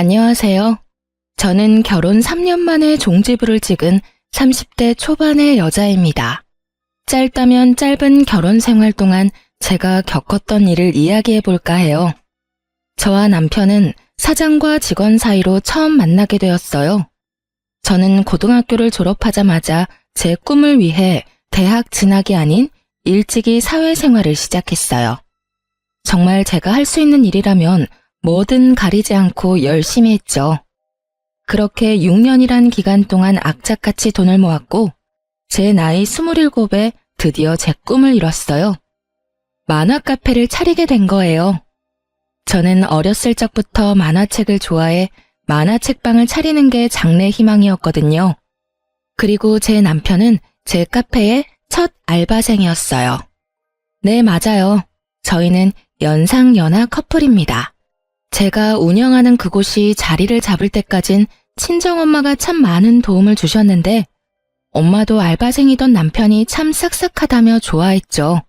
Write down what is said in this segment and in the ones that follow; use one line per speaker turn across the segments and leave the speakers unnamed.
안녕하세요. 저는 결혼 3년 만에 종지부를 찍은 30대 초반의 여자입니다. 짧다면 짧은 결혼 생활 동안 제가 겪었던 일을 이야기해 볼까 해요. 저와 남편은 사장과 직원 사이로 처음 만나게 되었어요. 저는 고등학교를 졸업하자마자 제 꿈을 위해 대학 진학이 아닌 일찍이 사회생활을 시작했어요. 정말 제가 할 수 있는 일이라면 뭐든 가리지 않고 열심히 했죠. 그렇게 6년이란 기간 동안 악착같이 돈을 모았고 제 나이 27에 드디어 제 꿈을 이뤘어요. 만화 카페를 차리게 된 거예요. 저는 어렸을 적부터 만화책을 좋아해 만화책방을 차리는 게 장래 희망이었거든요. 그리고 제 남편은 제 카페의 첫 알바생이었어요. 네, 맞아요. 저희는 연상연하 커플입니다. 제가 운영하는 그곳이 자리를 잡을 때까진 친정엄마가 참 많은 도움을 주셨는데 엄마도 알바생이던 남편이 참 싹싹하다며 좋아했죠.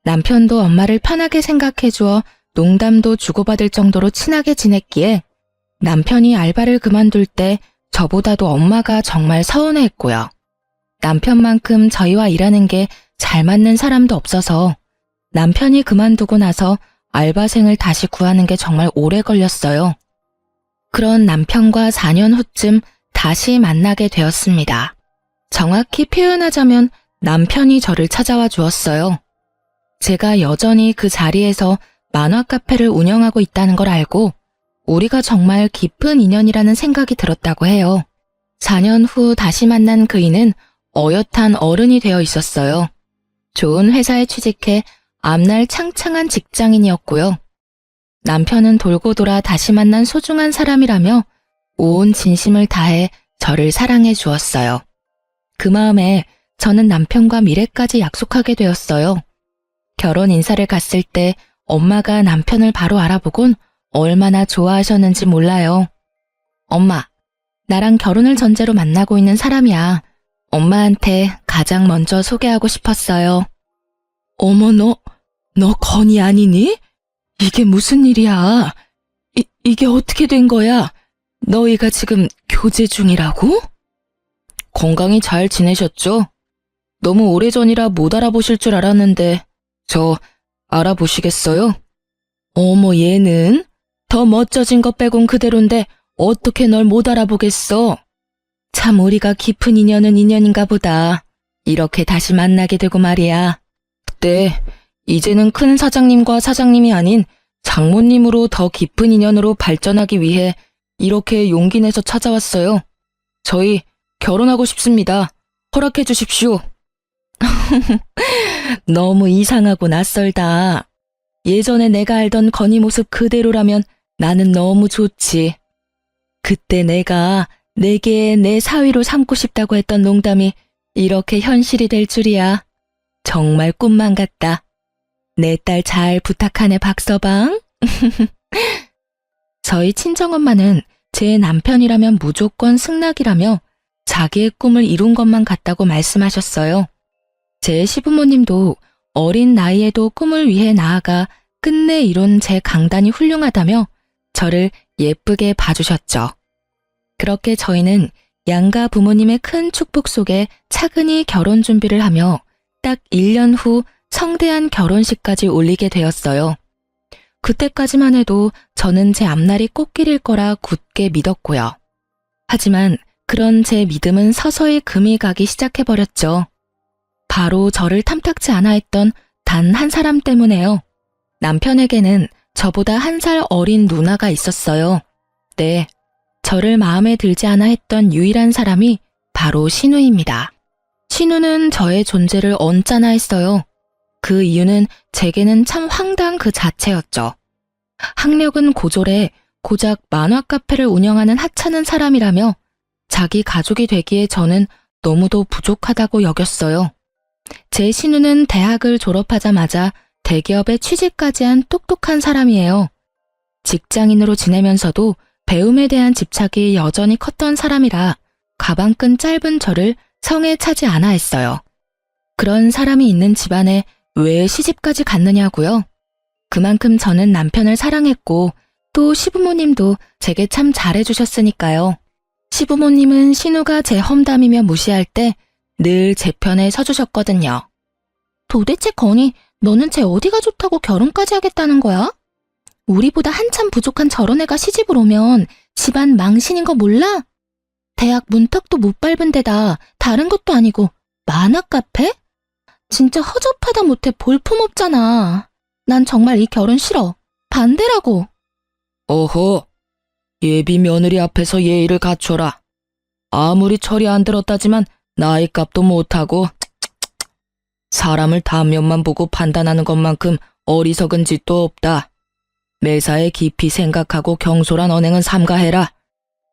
남편도 엄마를 편하게 생각해주어 농담도 주고받을 정도로 친하게 지냈기에 남편이 알바를 그만둘 때 저보다도 엄마가 정말 서운해했고요. 남편만큼 저희와 일하는 게 잘 맞는 사람도 없어서 남편이 그만두고 나서 알바생을 다시 구하는 게 정말 오래 걸렸어요. 그런 남편과 4년 후쯤 다시 만나게 되었습니다. 정확히 표현하자면 남편이 저를 찾아와 주었어요. 제가 여전히 그 자리에서 만화 카페를 운영하고 있다는 걸 알고 우리가 정말 깊은 인연이라는 생각이 들었다고 해요. 4년 후 다시 만난 그이는 어엿한 어른이 되어 있었어요. 좋은 회사에 취직해 앞날 창창한 직장인이었고요. 남편은 돌고 돌아 다시 만난 소중한 사람이라며 온 진심을 다해 저를 사랑해 주었어요. 그 마음에 저는 남편과 미래까지 약속하게 되었어요. 결혼 인사를 갔을 때 엄마가 남편을 바로 알아보곤 얼마나 좋아하셨는지 몰라요. 엄마, 나랑 결혼을 전제로 만나고 있는 사람이야. 엄마한테 가장 먼저 소개하고 싶었어요. 어머, 너 건이 아니니? 이게 무슨 일이야? 이게 어떻게 된 거야? 너희가 지금 교제 중이라고? 건강히 잘 지내셨죠? 너무 오래전이라 못 알아보실 줄 알았는데 저 알아보시겠어요? 어머, 얘는 더 멋져진 것 빼곤 그대로인데 어떻게 널 못 알아보겠어? 참 우리가 깊은 인연은 인연인가 보다. 이렇게 다시 만나게 되고 말이야. 네, 이제는 큰 사장님과 사장님이 아닌 장모님으로 더 깊은 인연으로 발전하기 위해 이렇게 용기 내서 찾아왔어요. 저희 결혼하고 싶습니다. 허락해 주십시오. 너무 이상하고 낯설다. 예전에 내가 알던 건희 모습 그대로라면 나는 너무 좋지. 그때 내가 내게 내 사위로 삼고 싶다고 했던 농담이 이렇게 현실이 될 줄이야. 정말 꿈만 같다. 내 딸 잘 부탁하네, 박서방. 저희 친정엄마는 제 남편이라면 무조건 승낙이라며 자기의 꿈을 이룬 것만 같다고 말씀하셨어요. 제 시부모님도 어린 나이에도 꿈을 위해 나아가 끝내 이룬 제 강단이 훌륭하다며 저를 예쁘게 봐주셨죠. 그렇게 저희는 양가 부모님의 큰 축복 속에 차근히 결혼 준비를 하며 딱 1년 후 성대한 결혼식까지 올리게 되었어요. 그때까지만 해도 저는 제 앞날이 꽃길일 거라 굳게 믿었고요. 하지만 그런 제 믿음은 서서히 금이 가기 시작해버렸죠. 바로 저를 탐탁지 않아 했던 단 한 사람 때문에요. 남편에게는 저보다 1살 어린 누나가 있었어요. 네, 저를 마음에 들지 않아 했던 유일한 사람이 바로 신우입니다. 신우는 저의 존재를 언짢아 했어요. 그 이유는 제게는 참 황당 그 자체였죠. 학력은 고졸해 고작 만화 카페를 운영하는 하찮은 사람이라며 자기 가족이 되기에 저는 너무도 부족하다고 여겼어요. 제 신우는 대학을 졸업하자마자 대기업에 취직까지 한 똑똑한 사람이에요. 직장인으로 지내면서도 배움에 대한 집착이 여전히 컸던 사람이라 가방끈 짧은 저를 성에 차지 않아 했어요. 그런 사람이 있는 집안에 왜 시집까지 갔느냐고요? 그만큼 저는 남편을 사랑했고 또 시부모님도 제게 참 잘해주셨으니까요. 시부모님은 신우가 제 험담이며 무시할 때 늘 제 편에 서주셨거든요. 도대체 건이 너는 쟤 어디가 좋다고 결혼까지 하겠다는 거야? 우리보다 한참 부족한 저런 애가 시집을 오면 집안 망신인 거 몰라? 대학 문턱도 못 밟은 데다 다른 것도 아니고 만화 카페? 진짜 허접하다 못해 볼품없잖아. 난 정말 이 결혼 싫어. 반대라고.
어허, 예비 며느리 앞에서 예의를 갖춰라. 아무리 철이 안 들었다지만 나이 값도 못하고 사람을 단면만 보고 판단하는 것만큼 어리석은 짓도 없다. 매사에 깊이 생각하고 경솔한 언행은 삼가해라.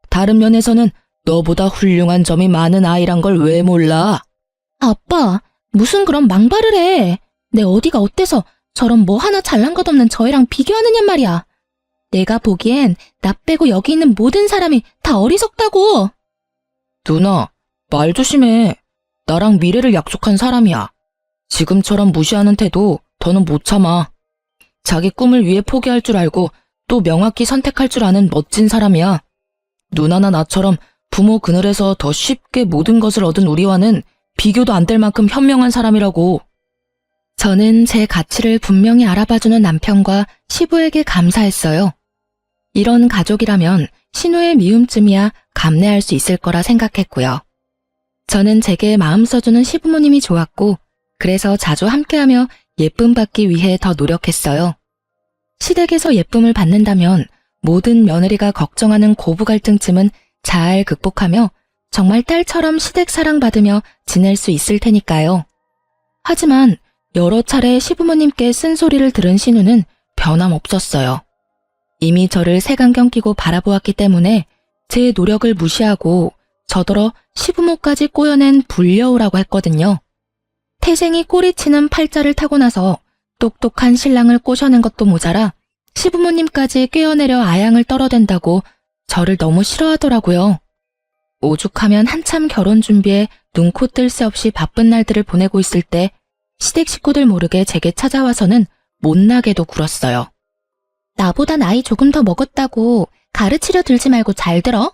다른 면에서는 너보다 훌륭한 점이 많은 아이란 걸 왜 몰라?
아빠, 무슨 그런 망발을 해. 내 어디가 어때서 저런 뭐 하나 잘난 것 없는 저 애랑 비교하느냔 말이야. 내가 보기엔 나 빼고 여기 있는 모든 사람이 다 어리석다고.
누나, 말 조심해. 나랑 미래를 약속한 사람이야. 지금처럼 무시하는 태도 더는 못 참아. 자기 꿈을 위해 포기할 줄 알고 또 명확히 선택할 줄 아는 멋진 사람이야. 누나나 나처럼 부모 그늘에서 더 쉽게 모든 것을 얻은 우리와는 비교도 안 될 만큼 현명한 사람이라고.
저는 제 가치를 분명히 알아봐주는 남편과 시부에게 감사했어요. 이런 가족이라면 신우의 미움쯤이야 감내할 수 있을 거라 생각했고요. 저는 제게 마음 써주는 시부모님이 좋았고 그래서 자주 함께하며 예쁨 받기 위해 더 노력했어요. 시댁에서 예쁨을 받는다면 모든 며느리가 걱정하는 고부 갈등쯤은 잘 극복하며 정말 딸처럼 시댁 사랑받으며 지낼 수 있을 테니까요. 하지만 여러 차례 시부모님께 쓴소리를 들은 신우는 변함없었어요. 이미 저를 색안경 끼고 바라보았기 때문에 제 노력을 무시하고 저더러 시부모까지 꼬여낸 불려우라고 했거든요. 태생이 꼬리치는 팔자를 타고 나서 똑똑한 신랑을 꼬셔낸 것도 모자라 시부모님까지 꿰어내려 아양을 떨어댄다고 저를 너무 싫어하더라고요. 오죽하면 한참 결혼 준비에 눈코 뜰 새 없이 바쁜 날들을 보내고 있을 때 시댁 식구들 모르게 제게 찾아와서는 못나게도 굴었어요. 나보다 나이 조금 더 먹었다고 가르치려 들지 말고 잘 들어.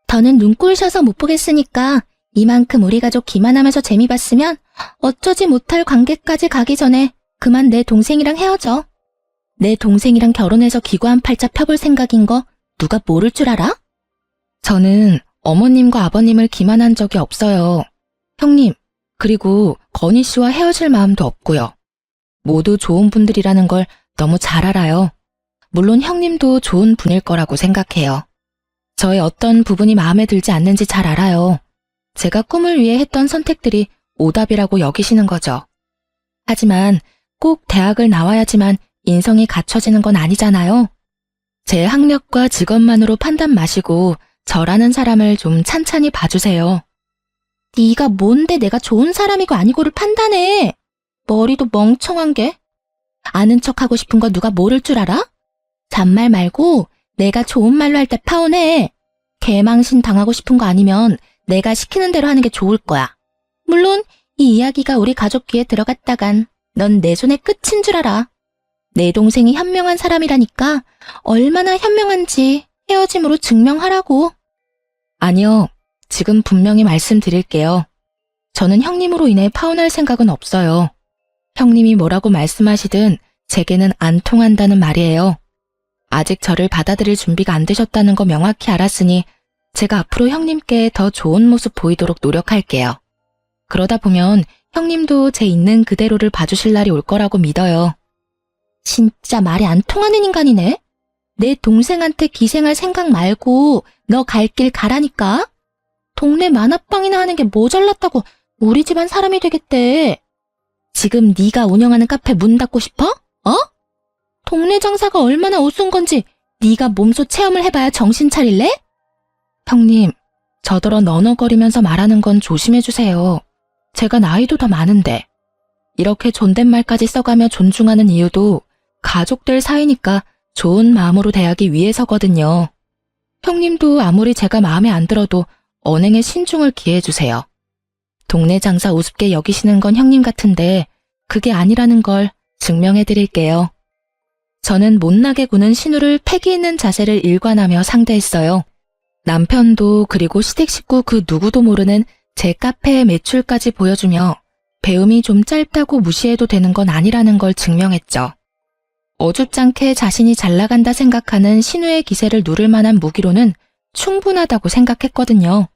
더는 눈꼴 셔서 못 보겠으니까 이만큼 우리 가족 기만하면서 재미 봤으면 어쩌지 못할 관계까지 가기 전에 그만 내 동생이랑 헤어져. 내 동생이랑 결혼해서 기구한 팔자 펴볼 생각인 거 누가 모를 줄 알아? 저는 어머님과 아버님을 기만한 적이 없어요. 형님, 그리고 건희 씨와 헤어질 마음도 없고요. 모두 좋은 분들이라는 걸 너무 잘 알아요. 물론 형님도 좋은 분일 거라고 생각해요. 저의 어떤 부분이 마음에 들지 않는지 잘 알아요. 제가 꿈을 위해 했던 선택들이 오답이라고 여기시는 거죠. 하지만 꼭 대학을 나와야지만 인성이 갖춰지는 건 아니잖아요. 제 학력과 직업만으로 판단 마시고 저라는 사람을 좀 찬찬히 봐주세요. 네가 뭔데 내가 좋은 사람이고 아니고를 판단해. 머리도 멍청한 게. 아는 척하고 싶은 거 누가 모를 줄 알아? 잔말 말고 내가 좋은 말로 할 때 파혼해. 개망신 당하고 싶은 거 아니면 내가 시키는 대로 하는 게 좋을 거야. 물론 이 이야기가 우리 가족 귀에 들어갔다간 넌 내 손의 끝인 줄 알아. 내 동생이 현명한 사람이라니까 얼마나 현명한지 헤어짐으로 증명하라고. 아니요, 지금 분명히 말씀드릴게요. 저는 형님으로 인해 파혼할 생각은 없어요. 형님이 뭐라고 말씀하시든 제게는 안 통한다는 말이에요. 아직 저를 받아들일 준비가 안 되셨다는 거 명확히 알았으니 제가 앞으로 형님께 더 좋은 모습 보이도록 노력할게요. 그러다 보면 형님도 제 있는 그대로를 봐주실 날이 올 거라고 믿어요. 진짜 말이 안 통하는 인간이네. 내 동생한테 기생할 생각 말고 너 갈 길 가라니까. 동네 만화방이나 하는 게 뭐 잘났다고 우리 집안 사람이 되겠대. 지금 네가 운영하는 카페 문 닫고 싶어? 어? 동네 장사가 얼마나 우스운 건지 네가 몸소 체험을 해봐야 정신 차릴래? 형님, 저더러 너너거리면서 말하는 건 조심해주세요. 제가 나이도 더 많은데. 이렇게 존댓말까지 써가며 존중하는 이유도 가족들 사이니까 좋은 마음으로 대하기 위해서거든요. 형님도 아무리 제가 마음에 안 들어도 언행에 신중을 기해주세요. 동네 장사 우습게 여기시는 건 형님 같은데 그게 아니라는 걸 증명해드릴게요. 저는 못나게 구는 신우를 패기 있는 자세를 일관하며 상대했어요. 남편도 그리고 시댁 식구 그 누구도 모르는 제 카페의 매출까지 보여주며 배움이 좀 짧다고 무시해도 되는 건 아니라는 걸 증명했죠. 어줍잖게 자신이 잘 나간다 생각하는 신우의 기세를 누를 만한 무기로는 충분하다고 생각했거든요.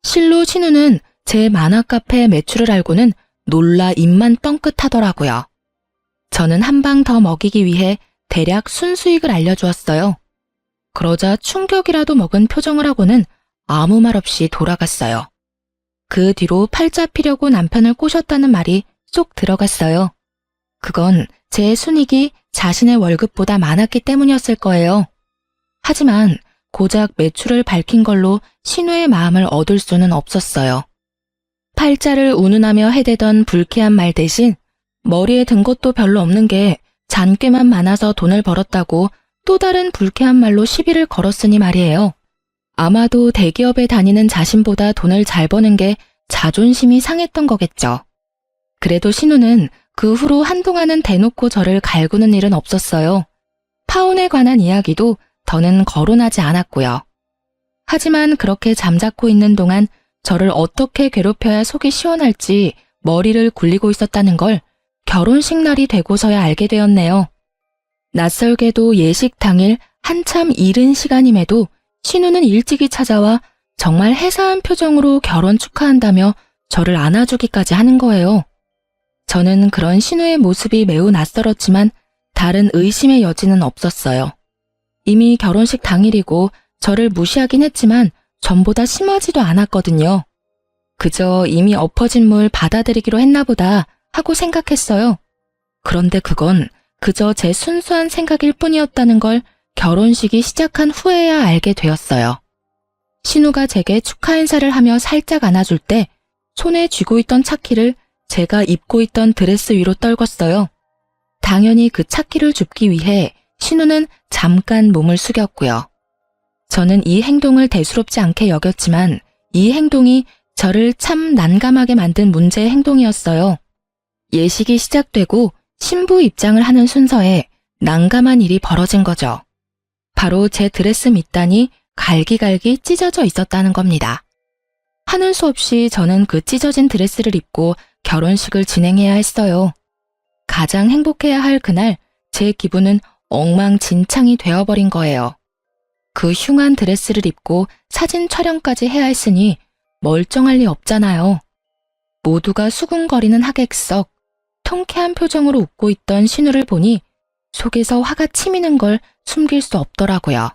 실로 신우는 제 만화 카페의 매출을 알고는 놀라 입만 뻥끗하더라고요. 저는 한 방 더 먹이기 위해 대략 순수익을 알려주었어요. 그러자 충격이라도 먹은 표정을 하고는 아무 말 없이 돌아갔어요. 그 뒤로 팔자 피려고 남편을 꼬셨다는 말이 쏙 들어갔어요. 그건 제 순익이 자신의 월급보다 많았기 때문이었을 거예요. 하지만 고작 매출을 밝힌 걸로 신우의 마음을 얻을 수는 없었어요. 팔자를 운운하며 해대던 불쾌한 말 대신 머리에 든 것도 별로 없는 게 잔꾀만 많아서 돈을 벌었다고 또 다른 불쾌한 말로 시비를 걸었으니 말이에요. 아마도 대기업에 다니는 자신보다 돈을 잘 버는 게 자존심이 상했던 거겠죠. 그래도 신우는 그 후로 한동안은 대놓고 저를 갈구는 일은 없었어요. 파혼에 관한 이야기도 더는 거론하지 않았고요. 하지만 그렇게 잠자코 있는 동안 저를 어떻게 괴롭혀야 속이 시원할지 머리를 굴리고 있었다는 걸 결혼식 날이 되고서야 알게 되었네요. 낯설게도 예식 당일 한참 이른 시간임에도 신우는 일찍이 찾아와 정말 해사한 표정으로 결혼 축하한다며 저를 안아주기까지 하는 거예요. 저는 그런 신우의 모습이 매우 낯설었지만 다른 의심의 여지는 없었어요. 이미 결혼식 당일이고 저를 무시하긴 했지만 전보다 심하지도 않았거든요. 그저 이미 엎어진 물 받아들이기로 했나 보다 하고 생각했어요. 그런데 그건 그저 제 순수한 생각일 뿐이었다는 걸 결혼식이 시작한 후에야 알게 되었어요. 신우가 제게 축하 인사를 하며 살짝 안아줄 때 손에 쥐고 있던 차키를 제가 입고 있던 드레스 위로 떨궜어요. 당연히 그 차키를 줍기 위해 신우는 잠깐 몸을 숙였고요. 저는 이 행동을 대수롭지 않게 여겼지만 이 행동이 저를 참 난감하게 만든 문제의 행동이었어요. 예식이 시작되고 신부 입장을 하는 순서에 난감한 일이 벌어진 거죠. 바로 제 드레스 밑단이 갈기갈기 찢어져 있었다는 겁니다. 하는 수 없이 저는 그 찢어진 드레스를 입고 결혼식을 진행해야 했어요. 가장 행복해야 할 그날 제 기분은 엉망진창이 되어버린 거예요. 그 흉한 드레스를 입고 사진 촬영까지 해야 했으니 멀쩡할 리 없잖아요. 모두가 수군거리는 하객석, 통쾌한 표정으로 웃고 있던 신우를 보니 속에서 화가 치미는 걸 숨길 수 없더라고요.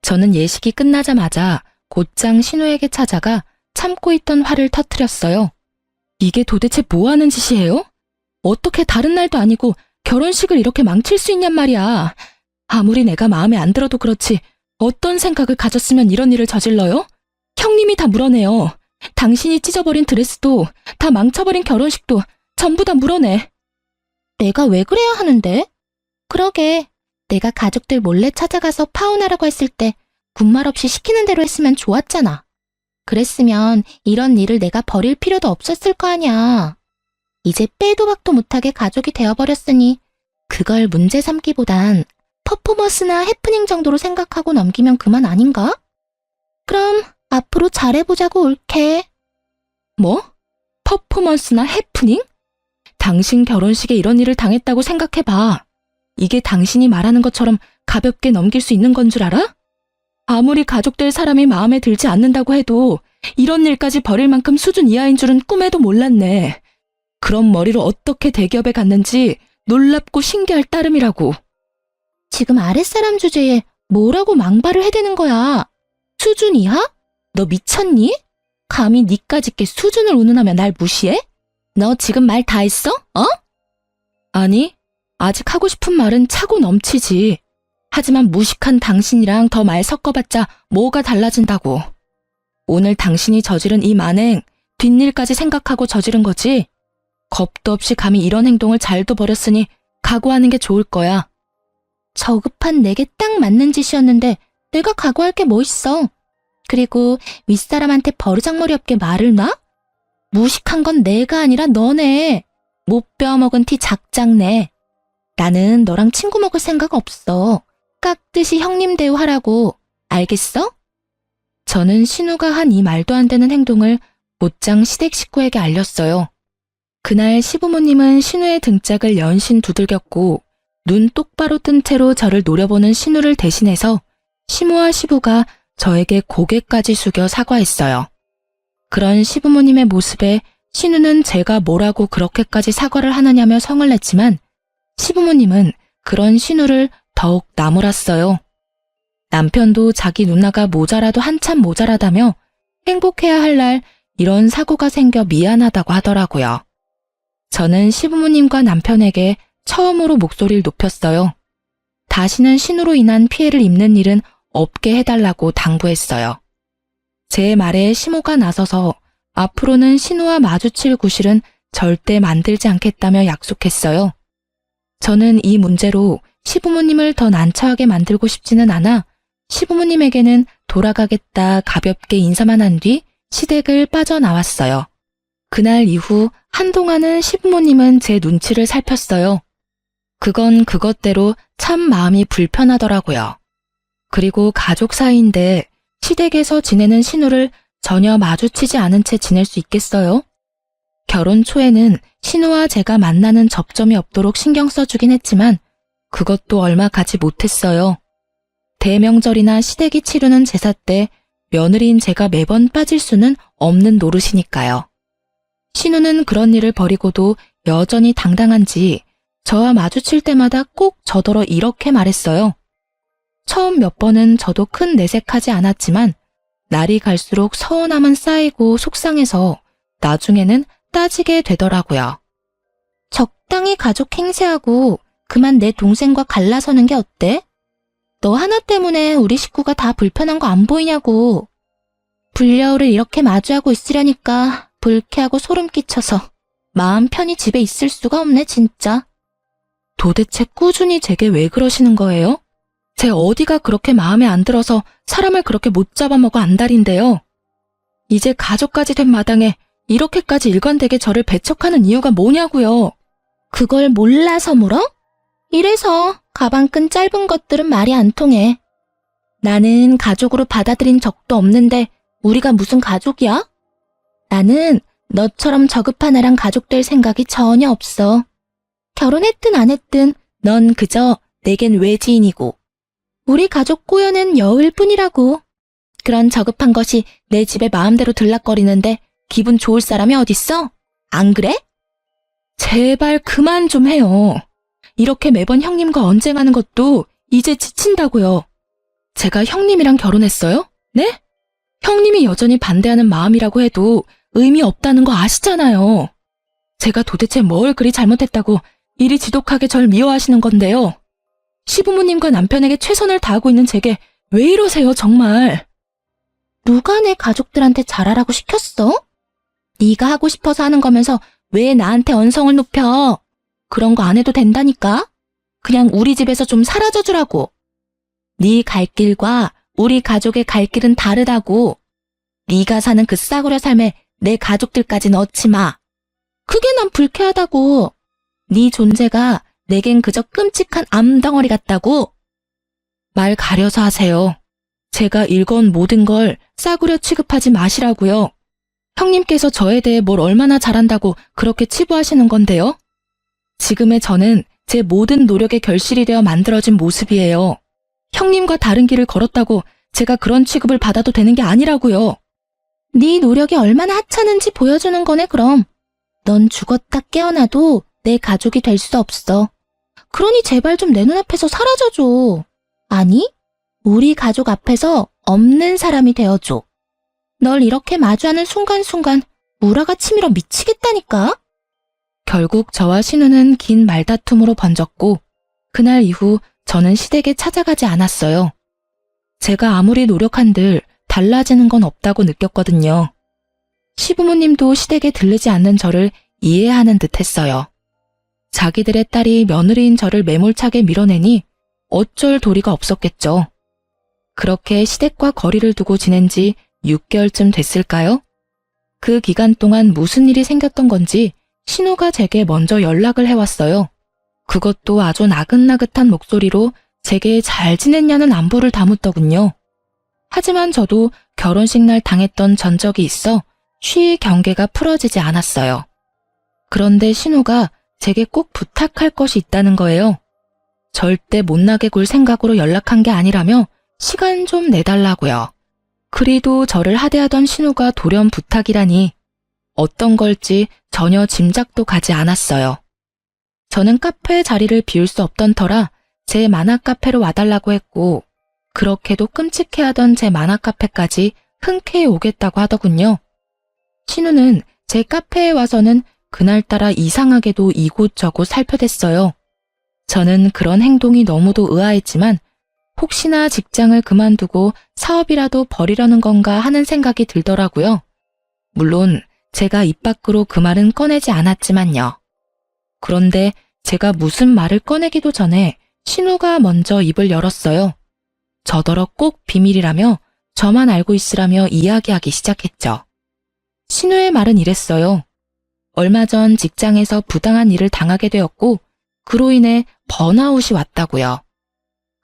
저는 예식이 끝나자마자 곧장 신우에게 찾아가 참고 있던 화를 터뜨렸어요. 이게 도대체 뭐 하는 짓이에요? 어떻게 다른 날도 아니고 결혼식을 이렇게 망칠 수 있냔 말이야. 아무리 내가 마음에 안 들어도 그렇지 어떤 생각을 가졌으면 이런 일을 저질러요? 형님이 다 물어내요. 당신이 찢어버린 드레스도 다 망쳐버린 결혼식도 전부 다 물어내. 내가 왜 그래야 하는데? 그러게, 내가 가족들 몰래 찾아가서 파혼하라고 했을 때 군말 없이 시키는 대로 했으면 좋았잖아. 그랬으면 이런 일을 내가 버릴 필요도 없었을 거 아니야. 이제 빼도 박도 못하게 가족이 되어버렸으니 그걸 문제 삼기보단 퍼포먼스나 해프닝 정도로 생각하고 넘기면 그만 아닌가? 그럼 앞으로 잘해보자고 옳게. 뭐? 퍼포먼스나 해프닝? 당신 결혼식에 이런 일을 당했다고 생각해봐. 이게 당신이 말하는 것처럼 가볍게 넘길 수 있는 건 줄 알아? 아무리 가족될 사람이 마음에 들지 않는다고 해도 이런 일까지 벌일 만큼 수준 이하인 줄은 꿈에도 몰랐네. 그런 머리로 어떻게 대기업에 갔는지 놀랍고 신기할 따름이라고. 지금 아랫사람 주제에 뭐라고 망발을 해대는 거야? 수준 이하? 너 미쳤니? 감히 니까짓 게 수준을 운운하며 날 무시해? 너 지금 말 다 했어? 어? 아니, 아직 하고 싶은 말은 차고 넘치지. 하지만 무식한 당신이랑 더 말 섞어봤자 뭐가 달라진다고. 오늘 당신이 저지른 이 만행, 뒷일까지 생각하고 저지른 거지? 겁도 없이 감히 이런 행동을 잘도 버렸으니 각오하는 게 좋을 거야. 저급한 내게 딱 맞는 짓이었는데 내가 각오할 게 뭐 있어. 그리고 윗사람한테 버르장머리 없게 말을 놔? 무식한 건 내가 아니라 너네. 못 빼어먹은 티 작작내. 나는 너랑 친구 먹을 생각 없어. 깍듯이 형님 대우하라고. 알겠어? 저는 신우가 한 이 말도 안 되는 행동을 곧장 시댁 식구에게 알렸어요. 그날 시부모님은 신우의 등짝을 연신 두들겼고 눈 똑바로 뜬 채로 저를 노려보는 신우를 대신해서 시모와 시부가 저에게 고개까지 숙여 사과했어요. 그런 시부모님의 모습에 신우는 제가 뭐라고 그렇게까지 사과를 하느냐며 성을 냈지만 시부모님은 그런 신우를 더욱 나무랐어요. 남편도 자기 누나가 모자라도 한참 모자라다며 행복해야 할 날 이런 사고가 생겨 미안하다고 하더라고요. 저는 시부모님과 남편에게 처음으로 목소리를 높였어요. 다시는 신우로 인한 피해를 입는 일은 없게 해달라고 당부했어요. 제 말에 시모가 나서서 앞으로는 신우와 마주칠 구실은 절대 만들지 않겠다며 약속했어요. 저는 이 문제로 시부모님을 더 난처하게 만들고 싶지는 않아 시부모님에게는 돌아가겠다 가볍게 인사만 한 뒤 시댁을 빠져나왔어요. 그날 이후 한동안은 시부모님은 제 눈치를 살폈어요. 그건 그것대로 참 마음이 불편하더라고요. 그리고 가족 사이인데 시댁에서 지내는 신우를 전혀 마주치지 않은 채 지낼 수 있겠어요? 결혼 초에는 신우와 제가 만나는 접점이 없도록 신경 써주긴 했지만 그것도 얼마 가지 못했어요. 대명절이나 시댁이 치르는 제사 때 며느리인 제가 매번 빠질 수는 없는 노릇이니까요. 신우는 그런 일을 버리고도 여전히 당당한지 저와 마주칠 때마다 꼭 저더러 이렇게 말했어요. 처음 몇 번은 저도 큰 내색하지 않았지만 날이 갈수록 서운함은 쌓이고 속상해서 나중에는 따지게 되더라고요. 적당히 가족 행세하고 그만 내 동생과 갈라서는 게 어때? 너 하나 때문에 우리 식구가 다 불편한 거 안 보이냐고. 불려울을 이렇게 마주하고 있으려니까 불쾌하고 소름 끼쳐서 마음 편히 집에 있을 수가 없네 진짜. 도대체 꾸준히 제게 왜 그러시는 거예요? 제 어디가 그렇게 마음에 안 들어서 사람을 그렇게 못 잡아먹어 안달인데요. 이제 가족까지 된 마당에 이렇게까지 일관되게 저를 배척하는 이유가 뭐냐고요. 그걸 몰라서 물어? 이래서 가방끈 짧은 것들은 말이 안 통해. 나는 가족으로 받아들인 적도 없는데 우리가 무슨 가족이야? 나는 너처럼 저급한 애랑 가족될 생각이 전혀 없어. 결혼했든 안 했든 넌 그저 내겐 외지인이고 우리 가족 꼬여낸 여울 뿐이라고. 그런 저급한 것이 내 집에 마음대로 들락거리는데 기분 좋을 사람이 어딨어? 안 그래? 제발 그만 좀 해요. 이렇게 매번 형님과 언쟁하는 것도 이제 지친다고요. 제가 형님이랑 결혼했어요? 네? 형님이 여전히 반대하는 마음이라고 해도 의미 없다는 거 아시잖아요. 제가 도대체 뭘 그리 잘못했다고 이리 지독하게 절 미워하시는 건데요. 시부모님과 남편에게 최선을 다하고 있는 제게 왜 이러세요 정말. 누가 내 가족들한테 잘하라고 시켰어? 네가 하고 싶어서 하는 거면서 왜 나한테 언성을 높여? 그런 거 안 해도 된다니까? 그냥 우리 집에서 좀 사라져 주라고. 네 갈 길과 우리 가족의 갈 길은 다르다고. 네가 사는 그 싸구려 삶에 내 가족들까지 넣지 마. 그게 난 불쾌하다고. 네 존재가 내겐 그저 끔찍한 암덩어리 같다고. 말 가려서 하세요. 제가 일건 모든 걸 싸구려 취급하지 마시라고요. 형님께서 저에 대해 뭘 얼마나 잘한다고 그렇게 치부하시는 건데요. 지금의 저는 제 모든 노력의 결실이 되어 만들어진 모습이에요. 형님과 다른 길을 걸었다고 제가 그런 취급을 받아도 되는 게 아니라고요. 네 노력이 얼마나 하찮은지 보여주는 거네 그럼. 넌 죽었다 깨어나도 내 가족이 될 수 없어. 그러니 제발 좀 내 눈앞에서 사라져줘. 아니, 우리 가족 앞에서 없는 사람이 되어줘. 널 이렇게 마주하는 순간순간 우라가 치밀어 미치겠다니까? 결국 저와 신우는 긴 말다툼으로 번졌고 그날 이후 저는 시댁에 찾아가지 않았어요. 제가 아무리 노력한들 달라지는 건 없다고 느꼈거든요. 시부모님도 시댁에 들르지 않는 저를 이해하는 듯 했어요. 자기들의 딸이 며느리인 저를 매몰차게 밀어내니 어쩔 도리가 없었겠죠. 그렇게 시댁과 거리를 두고 지낸 지 6개월쯤 됐을까요? 그 기간 동안 무슨 일이 생겼던 건지 신우가 제게 먼저 연락을 해왔어요. 그것도 아주 나긋나긋한 목소리로 제게 잘 지냈냐는 안부를 다묻더군요. 하지만 저도 결혼식 날 당했던 전적이 있어 쉬이 경계가 풀어지지 않았어요. 그런데 신우가 제게 꼭 부탁할 것이 있다는 거예요. 절대 못나게 굴 생각으로 연락한 게 아니라며 시간 좀 내달라고요. 그리도 저를 하대하던 신우가 돌연 부탁이라니 어떤 걸지 전혀 짐작도 가지 않았어요. 저는 카페 자리를 비울 수 없던 터라 제 만화 카페로 와달라고 했고 그렇게도 끔찍해하던 제 만화 카페까지 흔쾌히 오겠다고 하더군요. 신우는 제 카페에 와서는 그날따라 이상하게도 이곳저곳 살펴댔어요. 저는 그런 행동이 너무도 의아했지만 혹시나 직장을 그만두고 사업이라도 벌이려는 건가 하는 생각이 들더라고요. 물론 제가 입 밖으로 그 말은 꺼내지 않았지만요. 그런데 제가 무슨 말을 꺼내기도 전에 신우가 먼저 입을 열었어요. 저더러 꼭 비밀이라며 저만 알고 있으라며 이야기하기 시작했죠. 신우의 말은 이랬어요. 얼마 전 직장에서 부당한 일을 당하게 되었고 그로 인해 번아웃이 왔다고요.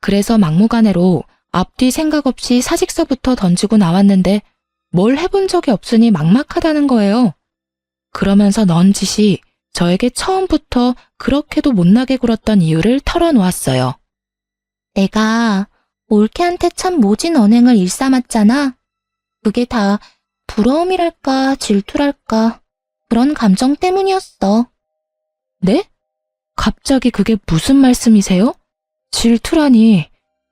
그래서 막무가내로 앞뒤 생각 없이 사직서부터 던지고 나왔는데 뭘 해본 적이 없으니 막막하다는 거예요. 그러면서 넌지시 저에게 처음부터 그렇게도 못나게 굴었던 이유를 털어놓았어요. 내가 올케한테 참 모진 언행을 일삼았잖아. 그게 다 부러움이랄까 질투랄까 그런 감정 때문이었어. 네? 갑자기 그게 무슨 말씀이세요? 질투라니,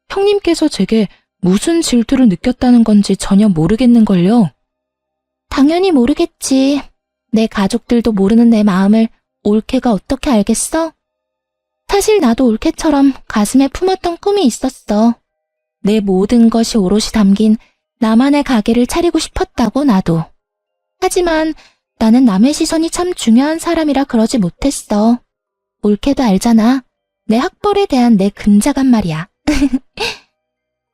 형님께서 제게 무슨 질투를 느꼈다는 건지 전혀 모르겠는걸요. 당연히 모르겠지. 내 가족들도 모르는 내 마음을 올케가 어떻게 알겠어? 사실 나도 올케처럼 가슴에 품었던 꿈이 있었어. 내 모든 것이 오롯이 담긴 나만의 가게를 차리고 싶었다고 나도. 하지만 나는 남의 시선이 참 중요한 사람이라 그러지 못했어. 올케도 알잖아. 내 학벌에 대한 내 근자감 말이야.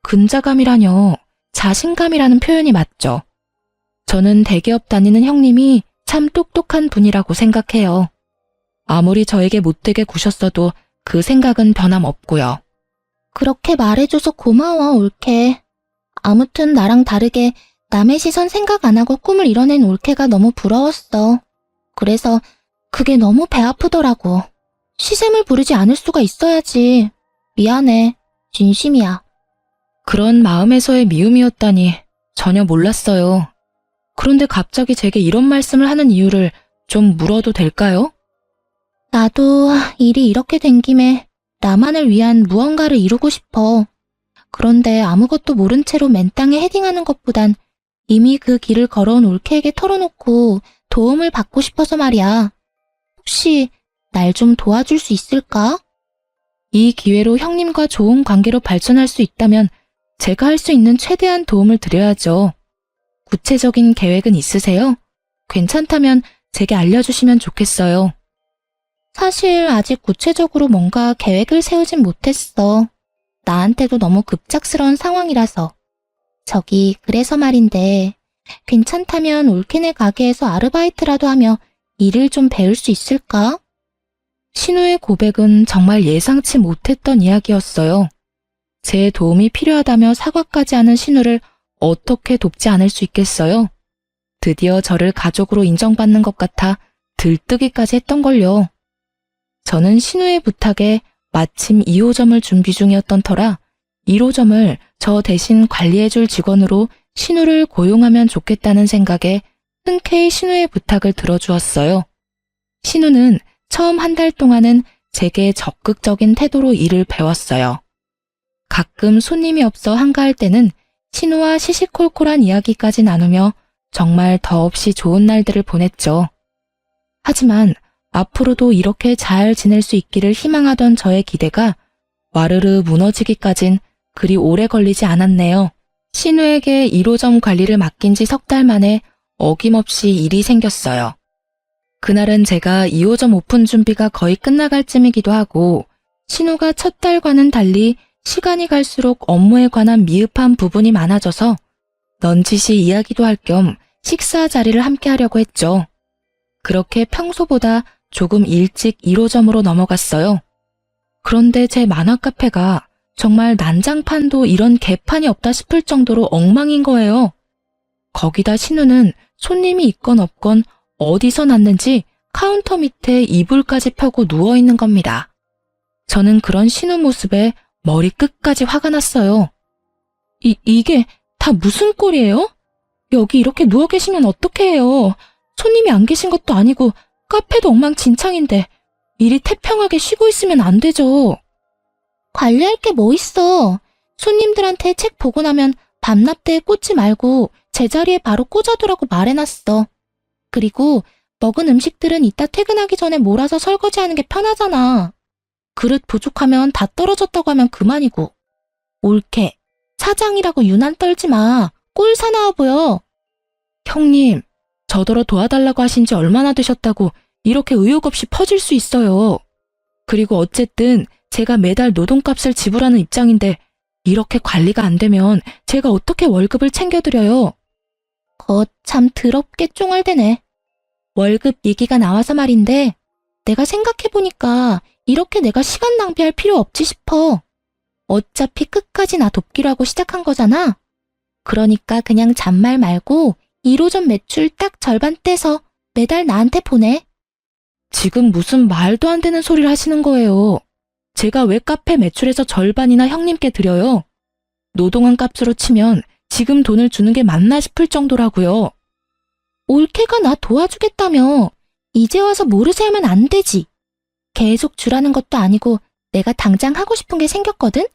근자감이라뇨. 자신감이라는 표현이 맞죠. 저는 대기업 다니는 형님이 참 똑똑한 분이라고 생각해요. 아무리 저에게 못되게 구셨어도 그 생각은 변함없고요. 그렇게 말해줘서 고마워, 올케. 아무튼 나랑 다르게 남의 시선 생각 안 하고 꿈을 이뤄낸 올케가 너무 부러웠어. 그래서 그게 너무 배 아프더라고. 시샘을 부르지 않을 수가 있어야지. 미안해. 진심이야. 그런 마음에서의 미움이었다니 전혀 몰랐어요. 그런데 갑자기 제게 이런 말씀을 하는 이유를 좀 물어도 될까요? 나도 일이 이렇게 된 김에 나만을 위한 무언가를 이루고 싶어. 그런데 아무것도 모른 채로 맨 땅에 헤딩하는 것보단 이미 그 길을 걸어온 올케에게 털어놓고 도움을 받고 싶어서 말이야. 혹시 날 좀 도와줄 수 있을까? 이 기회로 형님과 좋은 관계로 발전할 수 있다면 제가 할 수 있는 최대한 도움을 드려야죠. 구체적인 계획은 있으세요? 괜찮다면 제게 알려주시면 좋겠어요. 사실 아직 구체적으로 뭔가 계획을 세우진 못했어. 나한테도 너무 급작스러운 상황이라서. 저기 그래서 말인데 괜찮다면 올케네 가게에서 아르바이트라도 하며 일을 좀 배울 수 있을까? 신우의 고백은 정말 예상치 못했던 이야기였어요. 제 도움이 필요하다며 사과까지 하는 신우를 어떻게 돕지 않을 수 있겠어요? 드디어 저를 가족으로 인정받는 것 같아 들뜨기까지 했던걸요. 저는 신우의 부탁에 마침 2호점을 준비 중이었던 터라 1호점을 저 대신 관리해줄 직원으로 신우를 고용하면 좋겠다는 생각에 흔쾌히 신우의 부탁을 들어주었어요. 신우는 처음 한 달 동안은 제게 적극적인 태도로 일을 배웠어요. 가끔 손님이 없어 한가할 때는 신우와 시시콜콜한 이야기까지 나누며 정말 더없이 좋은 날들을 보냈죠. 하지만 앞으로도 이렇게 잘 지낼 수 있기를 희망하던 저의 기대가 와르르 무너지기까진 그리 오래 걸리지 않았네요. 신우에게 1호점 관리를 맡긴 지 석 달 만에 어김없이 일이 생겼어요. 그날은 제가 2호점 오픈 준비가 거의 끝나갈 쯤이기도 하고 신우가 첫 달과는 달리 시간이 갈수록 업무에 관한 미흡한 부분이 많아져서 넌지시 이야기도 할 겸 식사 자리를 함께 하려고 했죠. 그렇게 평소보다 조금 일찍 1호점으로 넘어갔어요. 그런데 제 만화 카페가 정말 난장판도 이런 개판이 없다 싶을 정도로 엉망인 거예요. 거기다 신우는 손님이 있건 없건 어디서 났는지 카운터 밑에 이불까지 펴고 누워있는 겁니다. 저는 그런 신우 모습에 머리 끝까지 화가 났어요. 이게 다 무슨 꼴이에요? 여기 이렇게 누워 계시면 어떡해 해요? 손님이 안 계신 것도 아니고 카페도 엉망진창인데 이리 태평하게 쉬고 있으면 안 되죠. 관리할 게 뭐 있어. 손님들한테 책 보고 나면 밤납대에 꽂지 말고 제자리에 바로 꽂아두라고 말해놨어. 그리고 먹은 음식들은 이따 퇴근하기 전에 몰아서 설거지하는 게 편하잖아. 그릇 부족하면 다 떨어졌다고 하면 그만이고. 옳게. 사장이라고 유난 떨지 마. 꼴 사나워 보여. 형님, 저더러 도와달라고 하신 지 얼마나 되셨다고 이렇게 의욕 없이 퍼질 수 있어요. 그리고 어쨌든 제가 매달 노동값을 지불하는 입장인데 이렇게 관리가 안 되면 제가 어떻게 월급을 챙겨드려요? 참 더럽게 쫑알대네. 월급 얘기가 나와서 말인데 내가 생각해보니까 이렇게 내가 시간 낭비할 필요 없지 싶어. 어차피 끝까지 나 돕기로 하고 시작한 거잖아. 그러니까 그냥 잔말 말고 1호점 매출 딱 절반 떼서 매달 나한테 보내. 지금 무슨 말도 안 되는 소리를 하시는 거예요. 제가 왜 카페 매출에서 절반이나 형님께 드려요? 노동한 값으로 치면 지금 돈을 주는 게 맞나 싶을 정도라고요. 올케가 나 도와주겠다며. 이제 와서 모르쇠 하면 안 되지. 계속 주라는 것도 아니고 내가 당장 하고 싶은 게 생겼거든?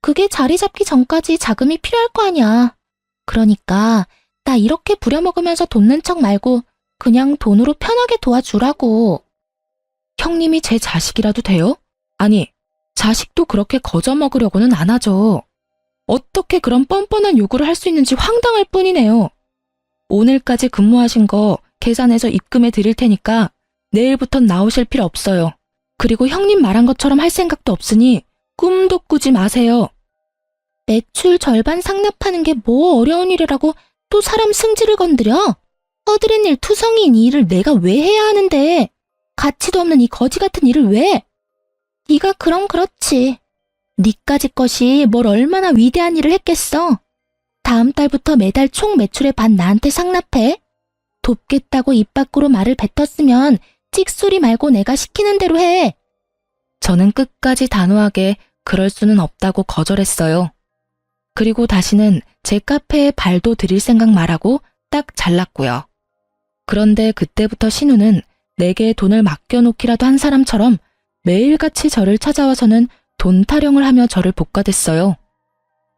그게 자리 잡기 전까지 자금이 필요할 거 아니야. 그러니까 나 이렇게 부려먹으면서 돕는 척 말고 그냥 돈으로 편하게 도와주라고. 형님이 제 자식이라도 돼요? 아니, 자식도 그렇게 거저먹으려고는 안 하죠. 어떻게 그런 뻔뻔한 요구를 할 수 있는지 황당할 뿐이네요. 오늘까지 근무하신 거 계산해서 입금해 드릴 테니까 내일부턴 나오실 필요 없어요. 그리고 형님 말한 것처럼 할 생각도 없으니 꿈도 꾸지 마세요. 매출 절반 상납하는 게 뭐 어려운 일이라고 또 사람 승질을 건드려? 허드렛 일 투성이인 이 일을 내가 왜 해야 하는데? 가치도 없는 이 거지 같은 일을 왜? 네가 그럼 그렇지. 니까지 것이 뭘 얼마나 위대한 일을 했겠어. 다음 달부터 매달 총 매출의 반 나한테 상납해. 돕겠다고 입 밖으로 말을 뱉었으면 찍소리 말고 내가 시키는 대로 해. 저는 끝까지 단호하게 그럴 수는 없다고 거절했어요. 그리고 다시는 제 카페에 발도 들일 생각 말하고 딱 잘랐고요. 그런데 그때부터 신우는 내게 돈을 맡겨놓기라도 한 사람처럼 매일같이 저를 찾아와서는 돈 타령을 하며 저를 볶아댔어요.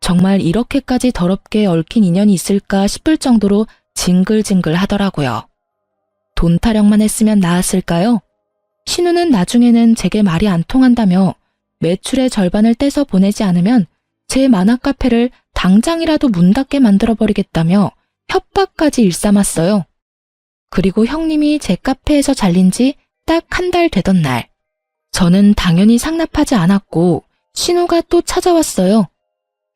정말 이렇게까지 더럽게 얽힌 인연이 있을까 싶을 정도로 징글징글 하더라고요. 돈 타령만 했으면 나았을까요? 신우는 나중에는 제게 말이 안 통한다며 매출의 절반을 떼서 보내지 않으면 제 만화 카페를 당장이라도 문 닫게 만들어버리겠다며 협박까지 일삼았어요. 그리고 형님이 제 카페에서 잘린 지 딱 한 달 되던 날, 저는 당연히 상납하지 않았고 신우가 또 찾아왔어요.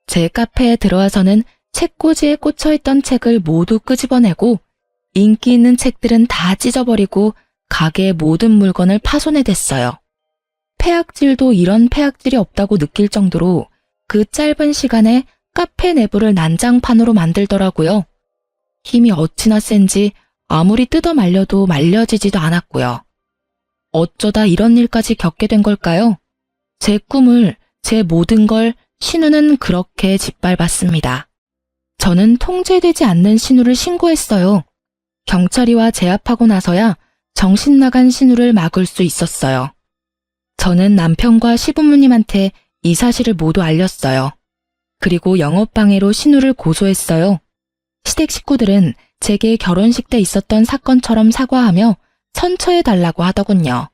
제 카페에 들어와서는 책꽂이에 꽂혀있던 책을 모두 끄집어내고 인기 있는 책들은 다 찢어버리고 가게의 모든 물건을 파손해댔어요. 폐악질도 이런 폐악질이 없다고 느낄 정도로 그 짧은 시간에 카페 내부를 난장판으로 만들더라고요. 힘이 어찌나 센지 아무리 뜯어 말려도 말려지지도 않았고요. 어쩌다 이런 일까지 겪게 된 걸까요? 제 꿈을, 제 모든 걸 신우는 그렇게 짓밟았습니다. 저는 통제되지 않는 신우를 신고했어요. 경찰이와 제압하고 나서야 정신 나간 신우를 막을 수 있었어요. 저는 남편과 시부모님한테 이 사실을 모두 알렸어요. 그리고 영업방해로 신우를 고소했어요. 시댁 식구들은 제게 결혼식 때 있었던 사건처럼 사과하며 선처해달라고 하더군요.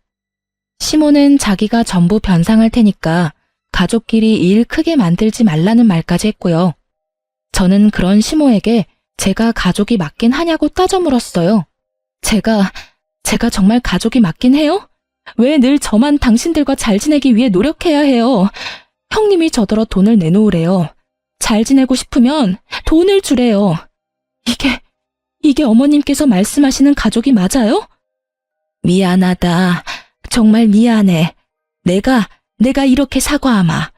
시모는 자기가 전부 변상할 테니까 가족끼리 일 크게 만들지 말라는 말까지 했고요. 저는 그런 시모에게 제가 가족이 맞긴 하냐고 따져 물었어요. 제가 정말 가족이 맞긴 해요? 왜 늘 저만 당신들과 잘 지내기 위해 노력해야 해요? 형님이 저더러 돈을 내놓으래요. 잘 지내고 싶으면 돈을 주래요. 이게 어머님께서 말씀하시는 가족이 맞아요? 미안하다. 정말 미안해. 내가 내가 이렇게 사과하마.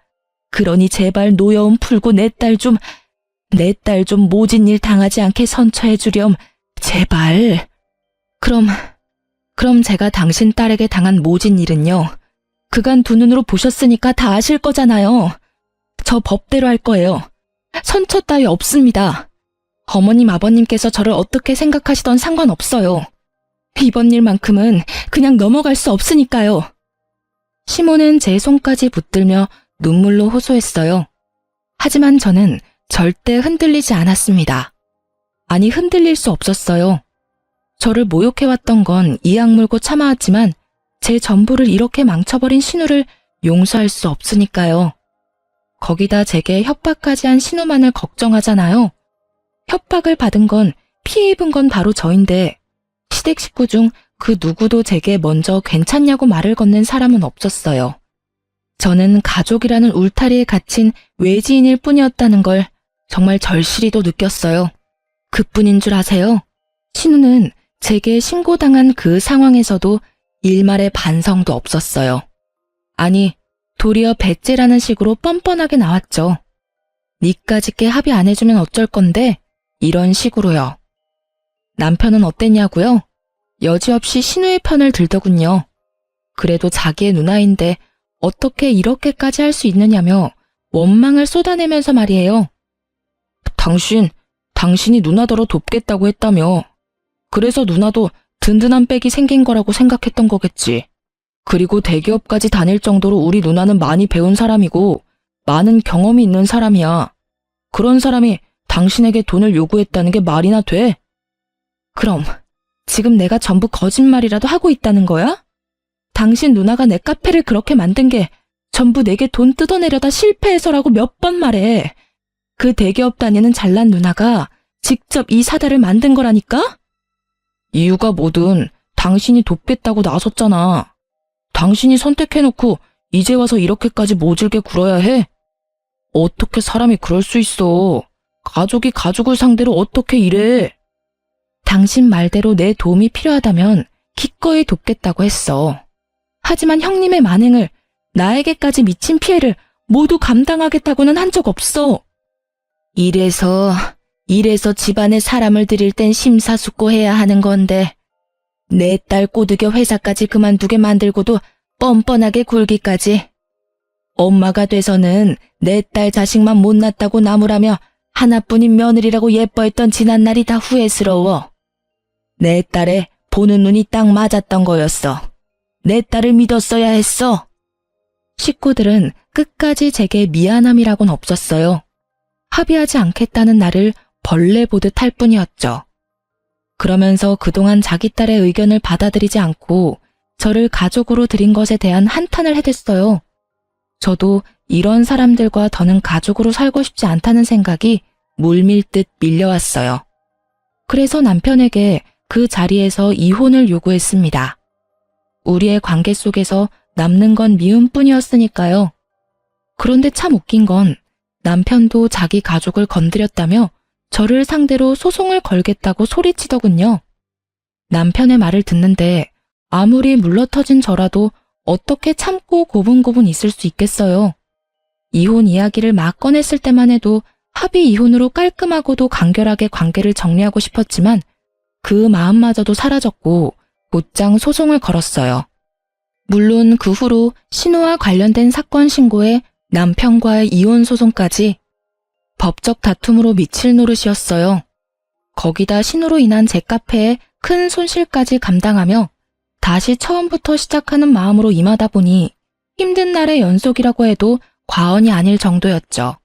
그러니 제발 노여움 풀고 내 딸 좀 모진 일 당하지 않게 선처해 주렴. 제발. 그럼 제가 당신 딸에게 당한 모진 일은요. 그간 두 눈으로 보셨으니까 다 아실 거잖아요. 저 법대로 할 거예요. 선처 따위 없습니다. 어머님, 아버님께서 저를 어떻게 생각하시던 상관없어요. 이번 일만큼은 그냥 넘어갈 수 없으니까요. 시몬은 제 손까지 붙들며 눈물로 호소했어요. 하지만 저는 절대 흔들리지 않았습니다. 아니, 흔들릴 수 없었어요. 저를 모욕해왔던 건 이악 물고 참아왔지만 제 전부를 이렇게 망쳐버린 신우를 용서할 수 없으니까요. 거기다 제게 협박까지 한 신우만을 걱정하잖아요. 협박을 받은 건, 피해 입은 건 바로 저인데 시댁 식구 중 그 누구도 제게 먼저 괜찮냐고 말을 건넨 사람은 없었어요. 저는 가족이라는 울타리에 갇힌 외지인일 뿐이었다는 걸 정말 절실히도 느꼈어요. 그뿐인 줄 아세요? 신우는 제게 신고당한 그 상황에서도 일말의 반성도 없었어요. 아니, 도리어 배째라는 식으로 뻔뻔하게 나왔죠. 니까짓게 합의 안 해주면 어쩔 건데 이런 식으로요. 남편은 어땠냐고요? 여지없이 신우의 편을 들더군요. 그래도 자기의 누나인데 어떻게 이렇게까지 할 수 있느냐며 원망을 쏟아내면서 말이에요. 당신이 누나더러 돕겠다고 했다며. 그래서 누나도 든든한 백이 생긴 거라고 생각했던 거겠지. 그리고 대기업까지 다닐 정도로 우리 누나는 많이 배운 사람이고 많은 경험이 있는 사람이야. 그런 사람이 당신에게 돈을 요구했다는 게 말이나 돼? 그럼 지금 내가 전부 거짓말이라도 하고 있다는 거야? 당신 누나가 내 카페를 그렇게 만든 게 전부 내게 돈 뜯어내려다 실패해서라고 몇 번 말해. 그 대기업 다니는 잘난 누나가 직접 이 사다를 만든 거라니까? 이유가 뭐든 당신이 돕겠다고 나섰잖아. 당신이 선택해놓고 이제 와서 이렇게까지 모질게 굴어야 해? 어떻게 사람이 그럴 수 있어. 가족이 가족을 상대로 어떻게 이래. 당신 말대로 내 도움이 필요하다면 기꺼이 돕겠다고 했어. 하지만 형님의 만행을, 나에게까지 미친 피해를 모두 감당하겠다고는 한 적 없어. 이래서 집안에 사람을 들일 땐 심사숙고해야 하는 건데 내 딸 꼬드겨 회사까지 그만두게 만들고도 뻔뻔하게 굴기까지. 엄마가 돼서는 내 딸 자식만 못났다고 나무라며 하나뿐인 며느리라고 예뻐했던 지난날이 다 후회스러워. 내 딸에 보는 눈이 딱 맞았던 거였어. 내 딸을 믿었어야 했어. 식구들은 끝까지 제게 미안함이라고는 없었어요. 합의하지 않겠다는 나를 벌레 보듯 할 뿐이었죠. 그러면서 그동안 자기 딸의 의견을 받아들이지 않고 저를 가족으로 들인 것에 대한 한탄을 해댔어요. 저도 이런 사람들과 더는 가족으로 살고 싶지 않다는 생각이 물밀듯 밀려왔어요. 그래서 남편에게 그 자리에서 이혼을 요구했습니다. 우리의 관계 속에서 남는 건 미움뿐이었으니까요. 그런데 참 웃긴 건 남편도 자기 가족을 건드렸다며 저를 상대로 소송을 걸겠다고 소리치더군요. 남편의 말을 듣는데 아무리 물러터진 저라도 어떻게 참고 고분고분 있을 수 있겠어요. 이혼 이야기를 막 꺼냈을 때만 해도 합의 이혼으로 깔끔하고도 간결하게 관계를 정리하고 싶었지만 그 마음마저도 사라졌고 곧장 소송을 걸었어요. 물론 그 후로 신우와 관련된 사건 신고에 남편과의 이혼 소송까지 법적 다툼으로 미칠 노릇이었어요. 거기다 신우로 인한 제 카페에 큰 손실까지 감당하며 다시 처음부터 시작하는 마음으로 임하다 보니 힘든 날의 연속이라고 해도 과언이 아닐 정도였죠.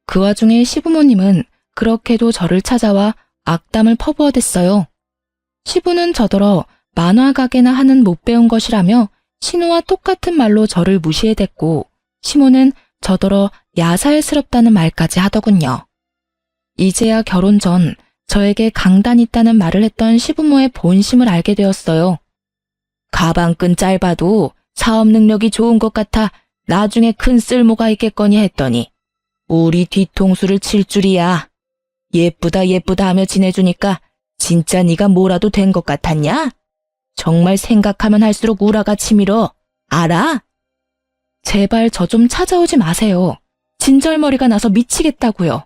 그 와중에 시부모님은 그렇게도 저를 찾아와 악담을 퍼부어댔어요. 시부는 저더러 만화 가게나 하는 못 배운 것이라며 신우와 똑같은 말로 저를 무시해댔고 시모는 저더러 야살스럽다는 말까지 하더군요. 이제야 결혼 전 저에게 강단 있다는 말을 했던 시부모의 본심을 알게 되었어요. 가방끈 짧아도 사업 능력이 좋은 것 같아 나중에 큰 쓸모가 있겠거니 했더니 우리 뒤통수를 칠 줄이야. 예쁘다 하며 지내주니까 진짜 네가 뭐라도 된 것 같았냐? 정말 생각하면 할수록 우라가 치밀어. 알아? 제발 저 좀 찾아오지 마세요. 진절머리가 나서 미치겠다고요.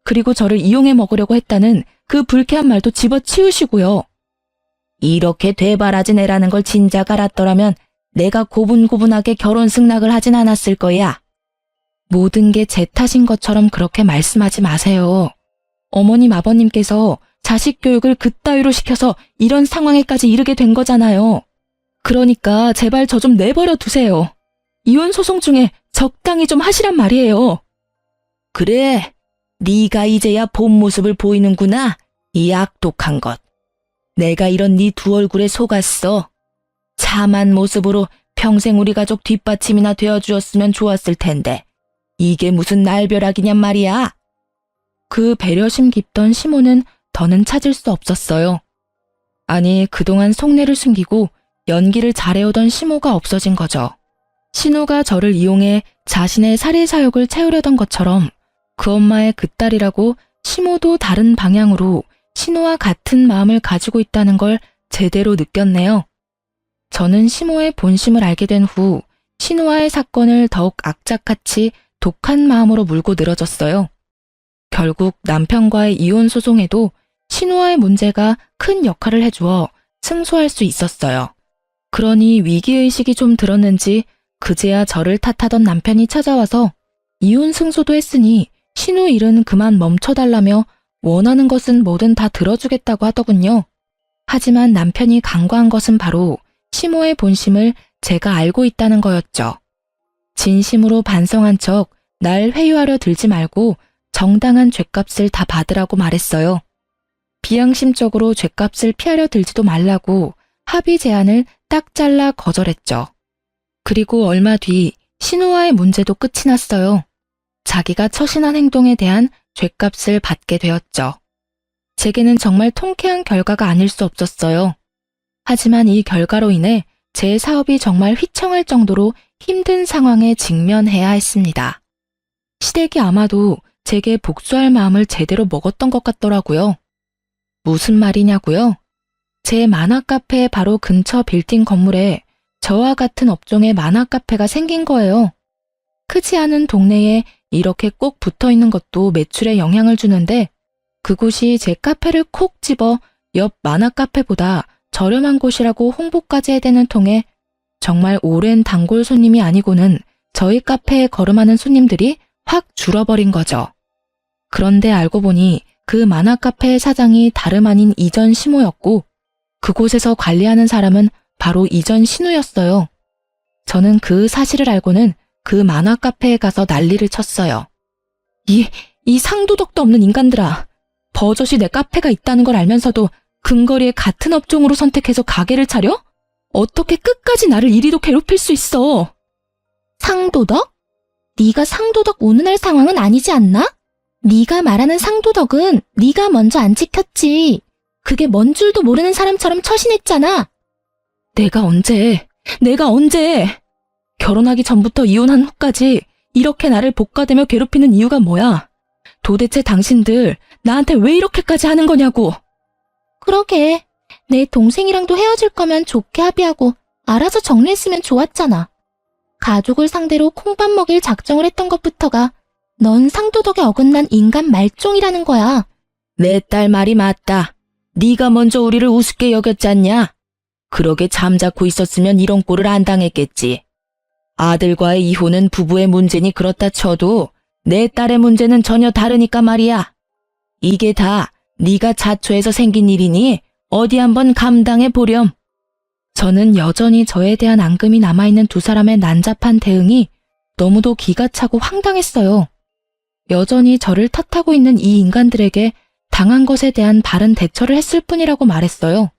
그리고 저를 이용해 먹으려고 했다는 그 불쾌한 말도 집어치우시고요.
이렇게 되바라진 애라는 걸 진작 알았더라면 내가 고분고분하게 결혼 승낙을 하진 않았을 거야.
모든 게 제 탓인 것처럼 그렇게 말씀하지 마세요. 어머님, 아버님께서 자식 교육을 그따위로 시켜서 이런 상황에까지 이르게 된 거잖아요. 그러니까 제발 저 좀 내버려 두세요. 이혼 소송 중에 적당히 좀 하시란 말이에요.
그래, 네가 이제야 본 모습을 보이는구나. 이 악독한 것. 내가 이런 네 두 얼굴에 속았어. 참한 모습으로 평생 우리 가족 뒷받침이나 되어주었으면 좋았을 텐데 이게 무슨 날벼락이냔 말이야.
그 배려심 깊던 시모는 더는 찾을 수 없었어요. 아니, 그동안 속내를 숨기고 연기를 잘해오던 시모가 없어진 거죠. 신우가 저를 이용해 자신의 살해 사욕을 채우려던 것처럼 그 엄마의 그 딸이라고 시모도 다른 방향으로 신우와 같은 마음을 가지고 있다는 걸 제대로 느꼈네요. 저는 시모의 본심을 알게 된 후 신우와의 사건을 더욱 악착같이 독한 마음으로 물고 늘어졌어요. 결국 남편과의 이혼 소송에도 신우와의 문제가 큰 역할을 해주어 승소할 수 있었어요. 그러니 위기의식이 좀 들었는지 그제야 저를 탓하던 남편이 찾아와서 이혼 승소도 했으니 신우 일은 그만 멈춰달라며 원하는 것은 뭐든 다 들어주겠다고 하더군요. 하지만 남편이 간과한 것은 바로 시모의 본심을 제가 알고 있다는 거였죠. 진심으로 반성한 척 날 회유하려 들지 말고 정당한 죗값을 다 받으라고 말했어요. 비양심적으로 죗값을 피하려 들지도 말라고 합의 제안을 딱 잘라 거절했죠. 그리고 얼마 뒤 신우와의 문제도 끝이 났어요. 자기가 처신한 행동에 대한 죗값을 받게 되었죠. 제게는 정말 통쾌한 결과가 아닐 수 없었어요. 하지만 이 결과로 인해 제 사업이 정말 휘청할 정도로 힘든 상황에 직면해야 했습니다. 시댁이 아마도 제게 복수할 마음을 제대로 먹었던 것 같더라고요. 무슨 말이냐고요? 제 만화 카페 바로 근처 빌딩 건물에 저와 같은 업종의 만화 카페가 생긴 거예요. 크지 않은 동네에 이렇게 꼭 붙어 있는 것도 매출에 영향을 주는데 그곳이 제 카페를 콕 집어 옆 만화 카페보다 저렴한 곳이라고 홍보까지 해대는 통에 정말 오랜 단골 손님이 아니고는 저희 카페에 걸음하는 손님들이 확 줄어버린 거죠. 그런데 알고 보니 그 만화 카페의 사장이 다름 아닌 이전 시모였고 그곳에서 관리하는 사람은 바로 이전 신우였어요. 저는 그 사실을 알고는 그 만화 카페에 가서 난리를 쳤어요. 이 상도덕도 없는 인간들아. 버젓이 내 카페가 있다는 걸 알면서도 근거리에 같은 업종으로 선택해서 가게를 차려? 어떻게 끝까지 나를 이리도 괴롭힐 수 있어? 상도덕? 네가 상도덕 운운할 상황은 아니지 않나? 네가 말하는 상도덕은 네가 먼저 안 지켰지. 그게 뭔 줄도 모르는 사람처럼 처신했잖아. 내가 언제? 결혼하기 전부터 이혼한 후까지 이렇게 나를 복가대며 괴롭히는 이유가 뭐야? 도대체 당신들 나한테 왜 이렇게까지 하는 거냐고. 그러게. 내 동생이랑도 헤어질 거면 좋게 합의하고 알아서 정리했으면 좋았잖아. 가족을 상대로 콩밥 먹일 작정을 했던 것부터가 넌 상도덕에 어긋난 인간 말종이라는 거야.
내 딸 말이 맞다. 네가 먼저 우리를 우습게 여겼잖냐? 그러게 잠자코 있었으면 이런 꼴을 안 당했겠지. 아들과의 이혼은 부부의 문제니 그렇다 쳐도 내 딸의 문제는 전혀 다르니까 말이야. 이게 다 네가 자초해서 생긴 일이니 어디 한번 감당해 보렴. 저는 여전히 저에 대한 앙금이 남아있는 두 사람의 난잡한 대응이 너무도 기가 차고 황당했어요. 여전히 저를 탓하고 있는 이 인간들에게 당한 것에 대한 바른 대처를 했을 뿐이라고 말했어요.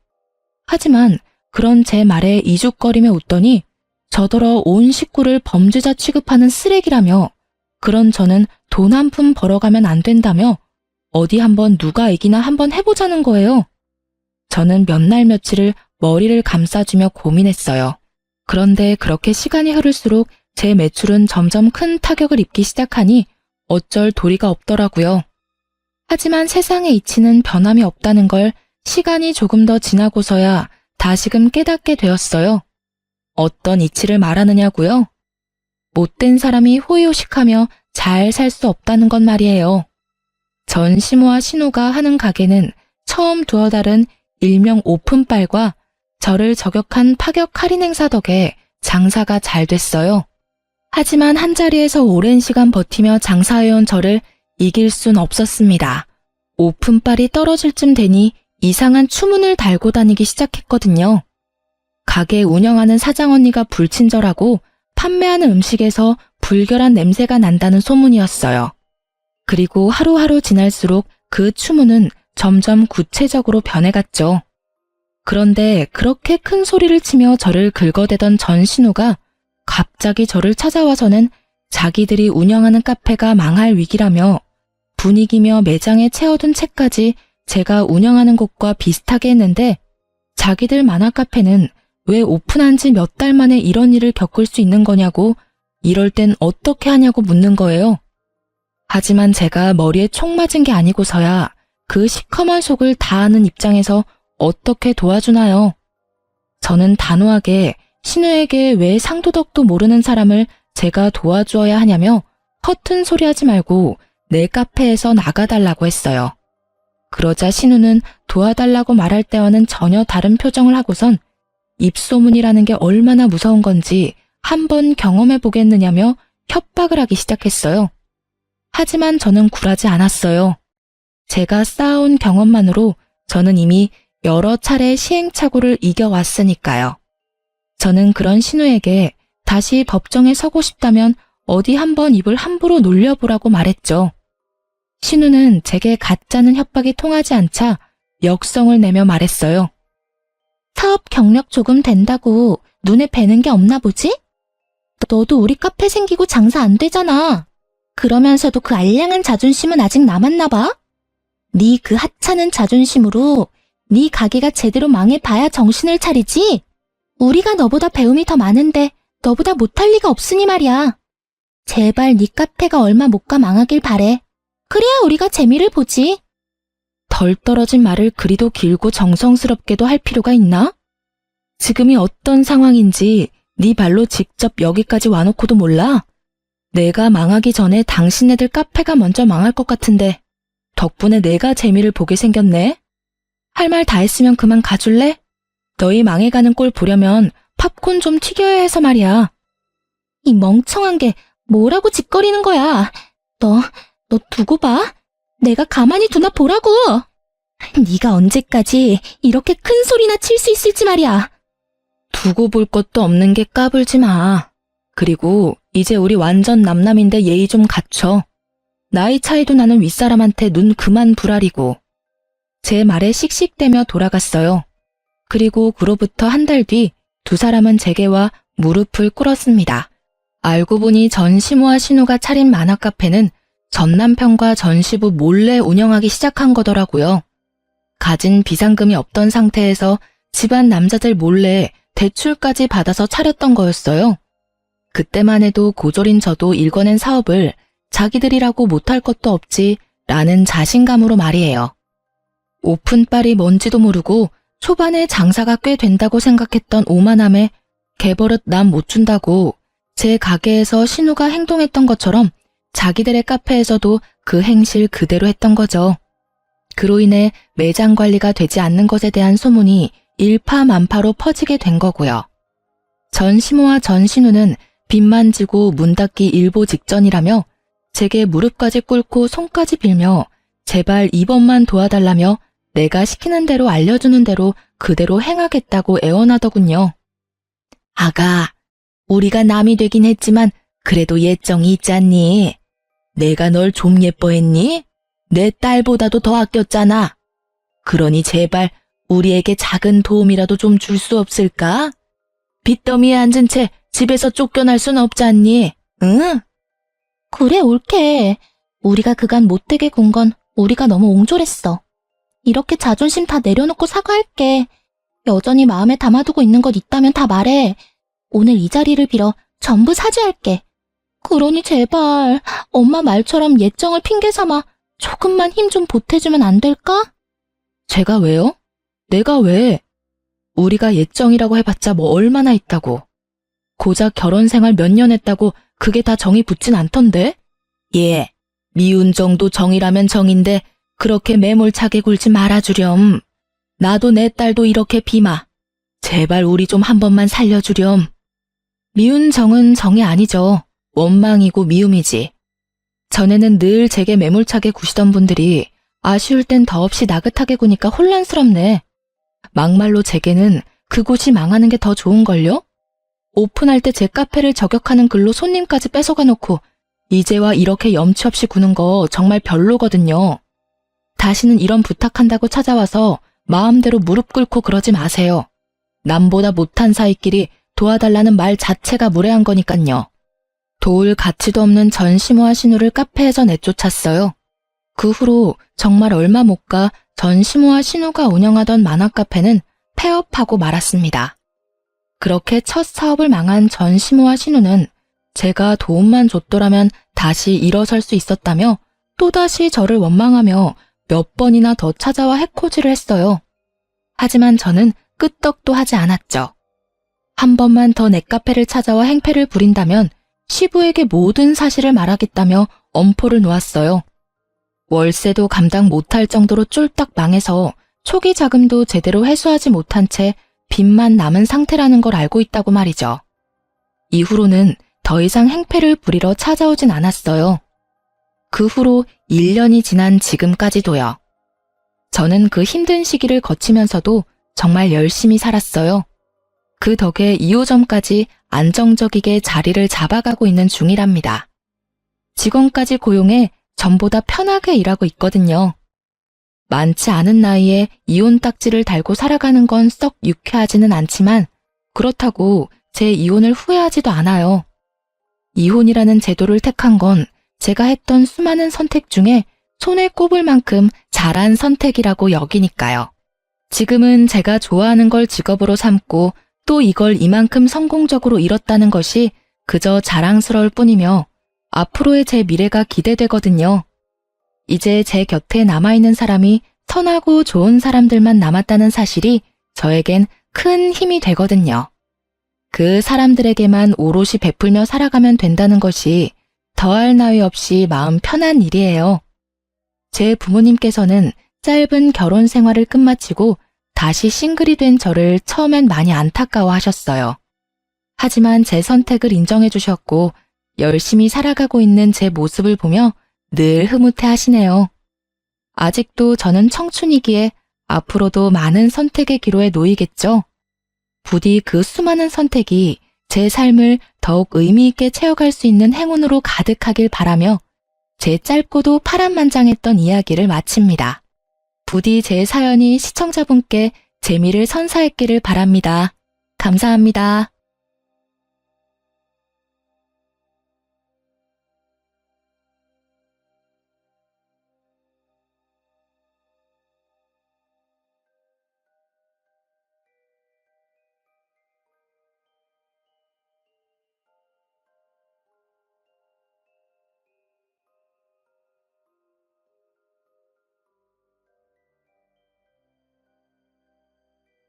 하지만 그런 제 말에 이죽거리며 웃더니 저더러 온 식구를 범죄자 취급하는 쓰레기라며 그런 저는 돈 한 푼 벌어가면 안 된다며 어디 한번 누가 이기나 한번 해보자는 거예요. 저는 몇 날 며칠을 머리를 감싸주며 고민했어요. 그런데 그렇게 시간이 흐를수록 제 매출은 점점 큰 타격을 입기 시작하니 어쩔 도리가 없더라고요. 하지만 세상의 이치는 변함이 없다는 걸 시간이 조금 더 지나고서야 다시금 깨닫게 되었어요. 어떤 이치를 말하느냐고요?
못된 사람이 호의호식하며 잘 살 수 없다는 건 말이에요. 전시모와 신우가 하는 가게는 처음 두어 달은 일명 오픈빨과 저를 저격한 파격 할인 행사 덕에 장사가 잘 됐어요. 하지만 한자리에서 오랜 시간 버티며 장사해온 저를 이길 순 없었습니다. 오픈빨이 떨어질 쯤 되니 이상한 추문을 달고 다니기 시작했거든요. 가게 운영하는 사장 언니가 불친절하고 판매하는 음식에서 불결한 냄새가 난다는 소문이었어요. 그리고 하루하루 지날수록 그 추문은 점점 구체적으로 변해갔죠. 그런데 그렇게 큰 소리를 치며 저를 긁어대던 전신우가 갑자기 저를 찾아와서는 자기들이 운영하는 카페가 망할 위기라며 분위기며 매장에 채워둔 책까지 제가 운영하는 곳과 비슷하게 했는데 자기들 만화 카페는 왜 오픈한 지 몇 달 만에 이런 일을 겪을 수 있는 거냐고 이럴 땐 어떻게 하냐고 묻는 거예요. 하지만 제가 머리에 총 맞은 게 아니고서야 그 시커먼 속을 다 아는 입장에서 어떻게 도와주나요? 저는 단호하게 신우에게 왜 상도덕도 모르는 사람을 제가 도와주어야 하냐며 허튼 소리 하지 말고 내 카페에서 나가달라고 했어요. 그러자 신우는 도와달라고 말할 때와는 전혀 다른 표정을 하고선 입소문이라는 게 얼마나 무서운 건지 한번 경험해 보겠느냐며 협박을 하기 시작했어요. 하지만 저는 굴하지 않았어요. 제가 쌓아온 경험만으로 저는 이미 여러 차례 시행착오를 이겨왔으니까요. 저는 그런 신우에게 다시 법정에 서고 싶다면 어디 한번 입을 함부로 놀려보라고 말했죠. 신우는 제게 가짜는 협박이 통하지 않자 역성을 내며 말했어요. 사업 경력 조금 된다고 눈에 뵈는 게 없나 보지? 너도 우리 카페 생기고 장사 안 되잖아. 그러면서도 그 알량한 자존심은 아직 남았나 봐? 네 그 하찮은 자존심으로 네 가게가 제대로 망해봐야 정신을 차리지? 우리가 너보다 배움이 더 많은데 너보다 못할 리가 없으니 말이야. 제발 네 카페가 얼마 못 가 망하길 바래. 그래야 우리가 재미를 보지. 덜 떨어진 말을 그리도 길고 정성스럽게도 할 필요가 있나? 지금이 어떤 상황인지 네 발로 직접 여기까지 와놓고도 몰라? 내가 망하기 전에 당신네들 카페가 먼저 망할 것 같은데 덕분에 내가 재미를 보게 생겼네? 할 말 다 했으면 그만 가줄래? 너희 망해가는 꼴 보려면 팝콘 좀 튀겨야 해서 말이야. 이 멍청한 게 뭐라고 짓거리는 거야? 너 두고 봐. 내가 가만히 두나 보라고. 네가 언제까지 이렇게 큰 소리나 칠 수 있을지 말이야. 두고 볼 것도 없는 게 까불지 마. 그리고 이제 우리 완전 남남인데 예의 좀 갖춰. 나이 차이도 나는 윗사람한테 눈 그만 부라리고. 제 말에 씩씩대며 돌아갔어요. 그리고 그로부터 한 달 뒤 두 사람은 제게와 무릎을 꿇었습니다. 알고 보니 전시모와 신우가 차린 만화 카페는 전 남편과 전시부 몰래 운영하기 시작한 거더라고요. 가진 비상금이 없던 상태에서 집안 남자들 몰래 대출까지 받아서 차렸던 거였어요. 그때만 해도 고졸인 저도 일궈낸 사업을 자기들이라고 못할 것도 없지 라는 자신감으로 말이에요. 오픈빨이 뭔지도 모르고 초반에 장사가 꽤 된다고 생각했던 오만함에 개버릇 남 못 준다고 제 가게에서 신우가 행동했던 것처럼 자기들의 카페에서도 그 행실 그대로 했던 거죠. 그로 인해 매장 관리가 되지 않는 것에 대한 소문이 일파만파로 퍼지게 된 거고요. 전시모와 전신우는 빚만 지고 문 닫기 일보 직전이라며 제게 무릎까지 꿇고 손까지 빌며 제발 이번만 도와달라며 내가 시키는 대로 알려주는 대로 그대로 행하겠다고 애원하더군요. 아가, 우리가 남이 되긴 했지만 그래도 예정이 있잖니. 내가 널 좀 예뻐했니? 내 딸보다도 더 아꼈잖아. 그러니 제발 우리에게 작은 도움이라도 좀 줄 수 없을까? 빚더미에 앉은 채 집에서 쫓겨날 순 없잖니, 응? 그래, 옳게. 우리가 그간 못되게 군 건 우리가 너무 옹졸했어. 이렇게 자존심 다 내려놓고 사과할게. 여전히 마음에 담아두고 있는 것 있다면 다 말해. 오늘 이 자리를 빌어 전부 사죄할게. 그러니 제발 엄마 말처럼 예정을 핑계 삼아 조금만 힘 좀 보태주면 안 될까? 제가 왜요? 내가 왜? 우리가 예정이라고 해봤자 뭐 얼마나 있다고. 고작 결혼 생활 몇 년 했다고 그게 다 정이 붙진 않던데?
예, 미운 정도 정이라면 정인데 그렇게 매몰차게 굴지 말아주렴. 나도 내 딸도 이렇게 비마. 제발 우리 좀 한 번만 살려주렴.
미운 정은 정이 아니죠. 원망이고 미움이지. 전에는 늘 제게 매몰차게 구시던 분들이 아쉬울 땐 더없이 나긋하게 구니까 혼란스럽네. 막말로 제게는 그곳이 망하는 게 더 좋은걸요? 오픈할 때 제 카페를 저격하는 글로 손님까지 뺏어가 놓고 이제와 이렇게 염치 없이 구는 거 정말 별로거든요. 다시는 이런 부탁한다고 찾아와서 마음대로 무릎 꿇고 그러지 마세요. 남보다 못한 사이끼리 도와달라는 말 자체가 무례한 거니깐요. 도울 가치도 없는 전시모아 신우를 카페에서 내쫓았어요. 그 후로 정말 얼마 못 가 전시모아 신우가 운영하던 만화 카페는 폐업하고 말았습니다. 그렇게 첫 사업을 망한 전시모아 신우는 제가 도움만 줬더라면 다시 일어설 수 있었다며 또다시 저를 원망하며 몇 번이나 더 찾아와 해코지를 했어요. 하지만 저는 끄떡도 하지 않았죠. 한 번만 더 내 카페를 찾아와 행패를 부린다면 시부에게 모든 사실을 말하겠다며 엄포를 놓았어요. 월세도 감당 못할 정도로 쫄딱 망해서 초기 자금도 제대로 회수하지 못한 채 빚만 남은 상태라는 걸 알고 있다고 말이죠. 이후로는 더 이상 행패를 부리러 찾아오진 않았어요. 그 후로 1년이 지난 지금까지도요. 저는 그 힘든 시기를 거치면서도 정말 열심히 살았어요. 그 덕에 2호점까지 안정적이게 자리를 잡아가고 있는 중이랍니다. 직원까지 고용해 전보다 편하게 일하고 있거든요. 많지 않은 나이에 이혼 딱지를 달고 살아가는 건 썩 유쾌하지는 않지만 그렇다고 제 이혼을 후회하지도 않아요. 이혼이라는 제도를 택한 건 제가 했던 수많은 선택 중에 손에 꼽을 만큼 잘한 선택이라고 여기니까요. 지금은 제가 좋아하는 걸 직업으로 삼고 또 이걸 이만큼 성공적으로 이뤘다는 것이 그저 자랑스러울 뿐이며 앞으로의 제 미래가 기대되거든요. 이제 제 곁에 남아있는 사람이 선하고 좋은 사람들만 남았다는 사실이 저에겐 큰 힘이 되거든요. 그 사람들에게만 오롯이 베풀며 살아가면 된다는 것이 더할 나위 없이 마음 편한 일이에요. 제 부모님께서는 짧은 결혼 생활을 끝마치고 다시 싱글이 된 저를 처음엔 많이 안타까워하셨어요. 하지만 제 선택을 인정해 주셨고 열심히 살아가고 있는 제 모습을 보며 늘 흐뭇해 하시네요. 아직도 저는 청춘이기에 앞으로도 많은 선택의 기로에 놓이겠죠. 부디 그 수많은 선택이 제 삶을 더욱 의미 있게 채워갈 수 있는 행운으로 가득하길 바라며 제 짧고도 파란만장했던 이야기를 마칩니다. 부디 제 사연이 시청자분께 재미를 선사했기를 바랍니다. 감사합니다.